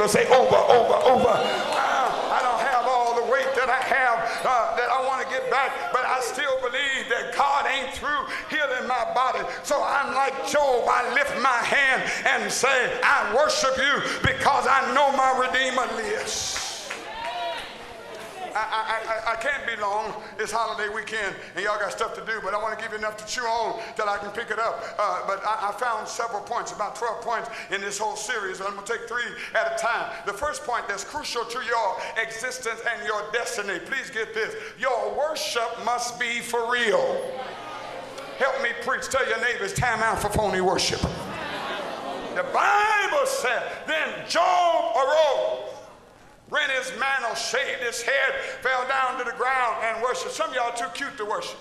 to say over. I don't have all the weight that I have that I want to get back, but I still believe that God ain't through healing my body. So I'm like Job. I lift my hand and say, I worship you because I know my Redeemer lives. I can't be long. It's holiday weekend and y'all got stuff to do, but I want to give you enough to chew on till I can pick it up. But I found several points, about 12 points in this whole series, and I'm going to take 3 at a time. The first point that's crucial to your existence and your destiny, please get this: your worship must be for real. Help me preach. Tell your neighbors, time out for phony worship. The Bible said, then Job arose, rent his mantle, shaved his head, fell down to the ground and worshiped. Some of y'all too cute to worship.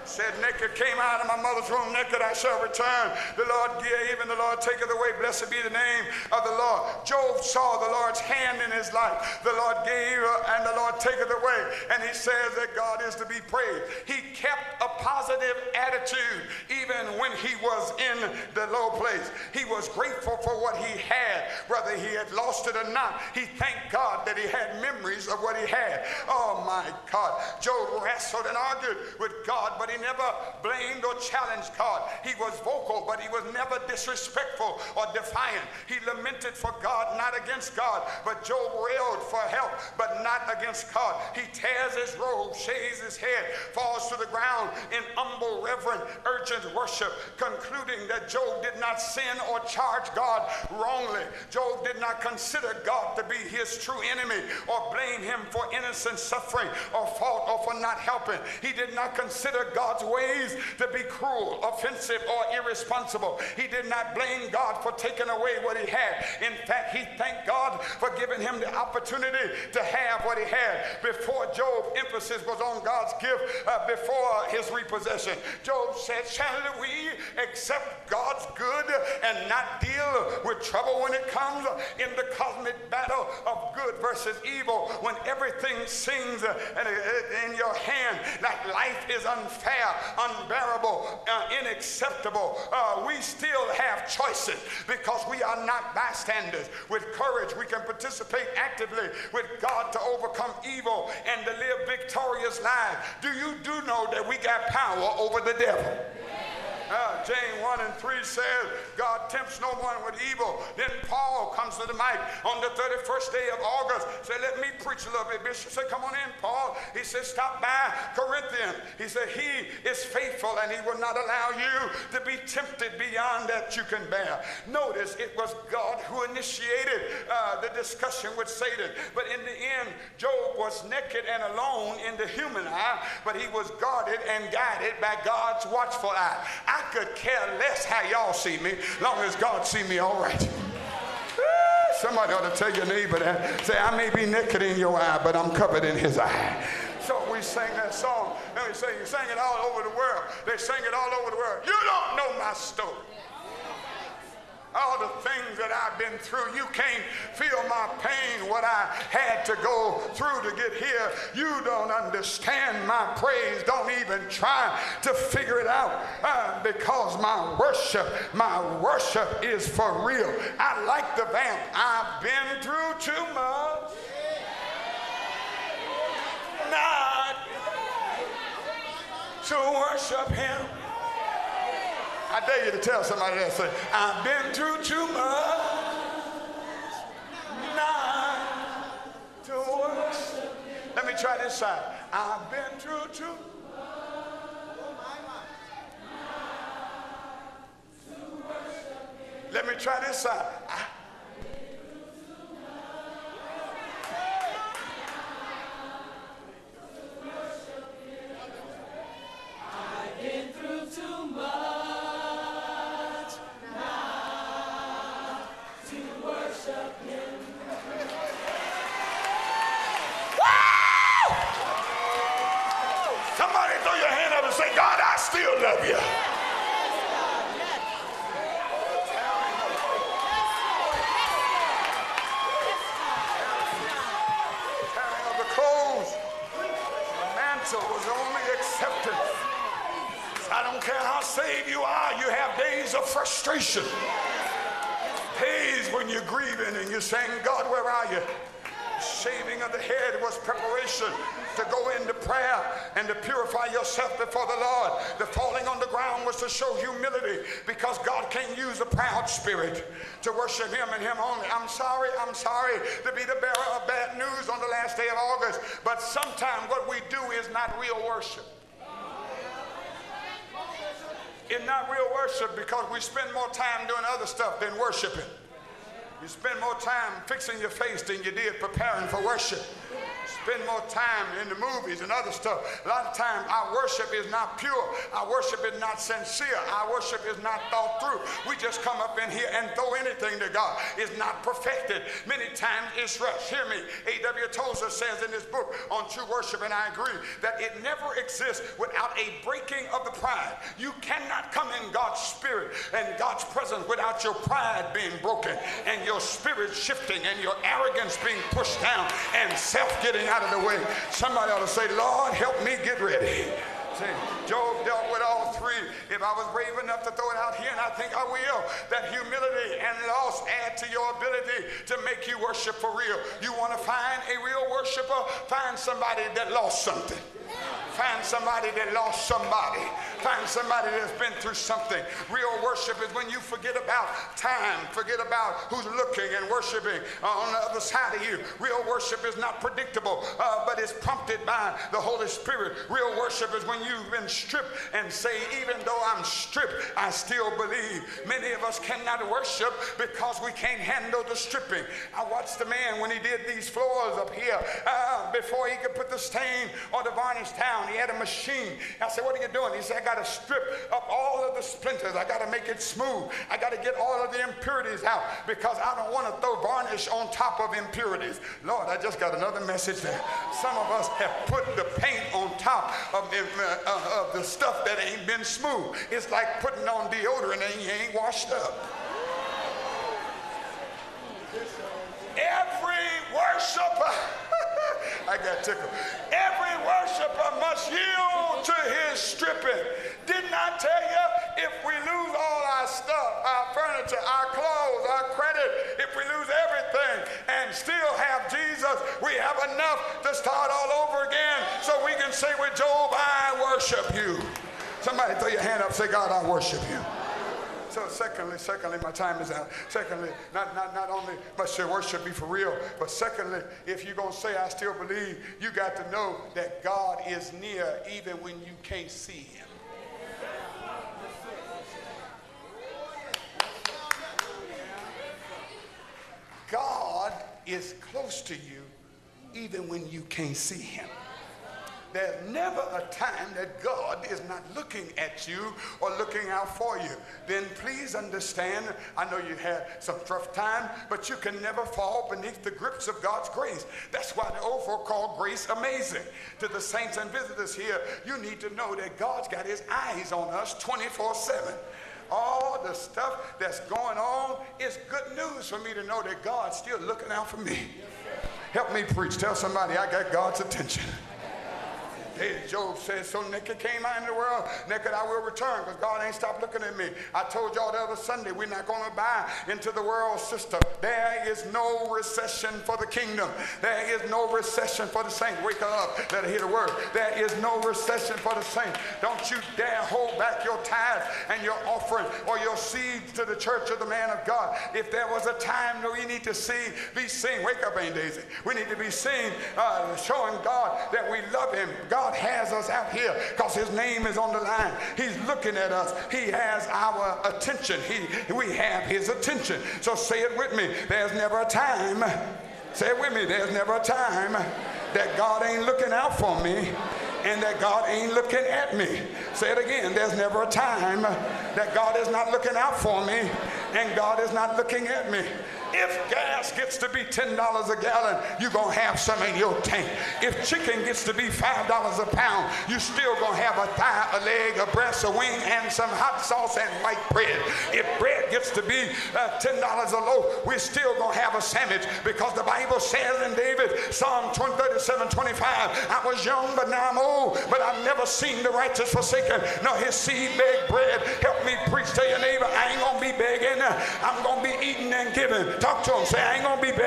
Said, naked came out of my mother's womb, naked I shall return. The Lord gave and the Lord taketh away. Blessed be the name of the Lord. Job saw the Lord's hand in his life. The Lord gave and the Lord taketh away. And he says that God is to be praised. He kept a positive attitude even when he was in the low place. He was grateful for what he had, whether he had lost it or not. He thanked God that he had memories of what he had. Oh my God. Job wrestled and argued with God, but he never blamed or challenged God. He was vocal, but he was never disrespectful or defiant. He lamented for God, not against God. But Job railed for help, but not against God. He tears his robe, shaves his head, falls to the ground in humble, reverent, urgent worship, concluding that Job did not sin or charge God wrongly. Job did not consider God to be his true enemy or blame him for innocent suffering or fault or for not helping. He did not consider God's ways to be cruel, offensive, or irresponsible. He did not blame God for taking away what he had. In fact, he thanked God for giving him the opportunity to have what he had. Before Job, emphasis was on God's gift before his repossession. Job said, shall we accept God's good and not deal with trouble when it comes in the cosmic battle of good versus evil, when everything sings in your hand like life is unfair, unbearable, unacceptable? We still have choices because we are not bystanders. With courage, we can participate actively with God to overcome evil and to live victorious lives. Do you know that we got power over the devil? James 1 and 3 says, God tempts no one with evil. Then Paul comes to the mic on the 31st day of August. Said, let me preach a little bit. Bishop said, come on in, Paul. He said, stop by Corinthians. He said, he is faithful and he will not allow you to be tempted beyond that you can bear. Notice it was God who initiated the discussion with Satan. But in the end, Job was naked and alone in the human eye, but he was guarded and guided by God's watchful eye. I could care less how y'all see me, long as God see me all right. Somebody ought to tell your neighbor that. Say, I may be naked in your eye, but I'm covered in his eye. So we sang that song, and we sang it all over the world. They sang it all over the world. You don't know my story. All the things that I've been through, you can't feel my pain, what I had to go through to get here. You don't understand my praise. Don't even try to figure it out because my worship is for real. I like the vamp. I've been through too much not to worship him. I dare you to tell somebody that, say, I've been through too much not to worship. Let me try this side. I've been through too much not to worship. Let me try this side. I've been through too much. Say, God, I still love you. Tearing of the clothes, the mantle was only acceptance. I don't care how saved you are, you have days of frustration. Days when you're grieving and you're saying, God, where are you? Shaving of the head was preparation to go into prayer and to purify yourself before the Lord. The falling on the ground was to show humility, because God can't use a proud spirit to worship him and him only. I'm sorry to be the bearer of bad news on the last day of August, but sometimes what we do is not real worship. It's not real worship because we spend more time doing other stuff than worshiping. You spend more time fixing your face than you did preparing for worship. Spend more time in the movies and other stuff. A lot of times our worship is not pure. Our worship is not sincere. Our worship is not thought through. We just come up in here and throw anything to God. It's not perfected. Many times it's rushed. Hear me. A.W. Tozer says in his book on true worship, and I agree, that it never exists without a breaking of the pride. You cannot come in God's spirit and God's presence without your pride being broken and your spirit shifting and your arrogance being pushed down and self getting out of the way. Somebody ought to say, Lord, help me get ready. See, Job dealt with all three. If I was brave enough to throw it out here, and I think I will, that humility and loss add to your ability to make you worship for real. You want to find a real worshiper? Find somebody that lost something. Find somebody that lost somebody. Find somebody that's been through something. Real worship is when you forget about time, forget about who's looking and worshiping on the other side of you. Real worship is not predictable, but it's prompted by the Holy Spirit. Real worship is when you've been stripped and say, even though I'm stripped, I still believe. Many of us cannot worship because we can't handle the stripping. I watched the man when he did these floors up here before he could put the stain or the varnish down. He had a machine. I said, what are you doing? He said, I got to strip up all of the splinters. I got to make it smooth. I got to get all of the impurities out because I don't want to throw varnish on top of impurities. Lord, I just got another message there. Some of us have put the paint on top of the stuff that ain't been smooth. It's like putting on deodorant and you ain't washed up. Every worshiper, I got tickled. Every worshiper must yield to his stripping. Didn't I tell you, if we lose all our stuff, our furniture, our clothes, our credit, if we lose everything and still have Jesus, we have enough to start all over again so we can say with Job, I worship you. Somebody throw your hand up, say, God, I worship you. So secondly, my time is out. Secondly, not only must your worship be for real, but secondly, if you're going to say, I still believe, you got to know that God is near even when you can't see him. God is close to you even when you can't see him. There's never a time that God is not looking at you or looking out for you. Then please understand, I know you had some rough time, but you can never fall beneath the grips of God's grace. That's why the old folk call grace amazing. To the saints and visitors here, you need to know that God's got his eyes on us 24/7. All the stuff that's going on is good news for me to know that God's still looking out for me. Help me preach. Tell somebody I got God's attention. Hey, Job says, so naked came I in the world, naked I will return, because God ain't stopped looking at me. I told y'all the other Sunday, we're not going to buy into the world system. There is no recession for the kingdom. There is no recession for the saints. Wake up, let her hear the word. There is no recession for the saints. Don't you dare hold back your tithe and your offering or your seeds to the church of the man of God. If there was a time that we need to be seen, wake up, Aunt Daisy. We need to be seen showing God that we love him. God has us out here because his name is on the line. He's looking at us. He has our attention. We have his attention. So say it with me. There's never a time. Say it with me. There's never a time that God ain't looking out for me and that God ain't looking at me. Say it again. There's never a time that God is not looking out for me and God is not looking at me. If gas gets to be $10 a gallon, you're going to have some in your tank. If chicken gets to be $5 a pound, you're still going to have a thigh, a leg, a breast, a wing, and some hot sauce and white bread. If bread gets to be $10 a loaf, we're still going to have a sandwich because the Bible says in David, Psalm 37:25, I was young, but now I'm old, but I've never seen the righteous forsaken, nor his seed beg bread. Help me preach to your neighbor. I ain't going to be begging. I'm going to be eating and giving. Talk to them. Say, I ain't going to be begging.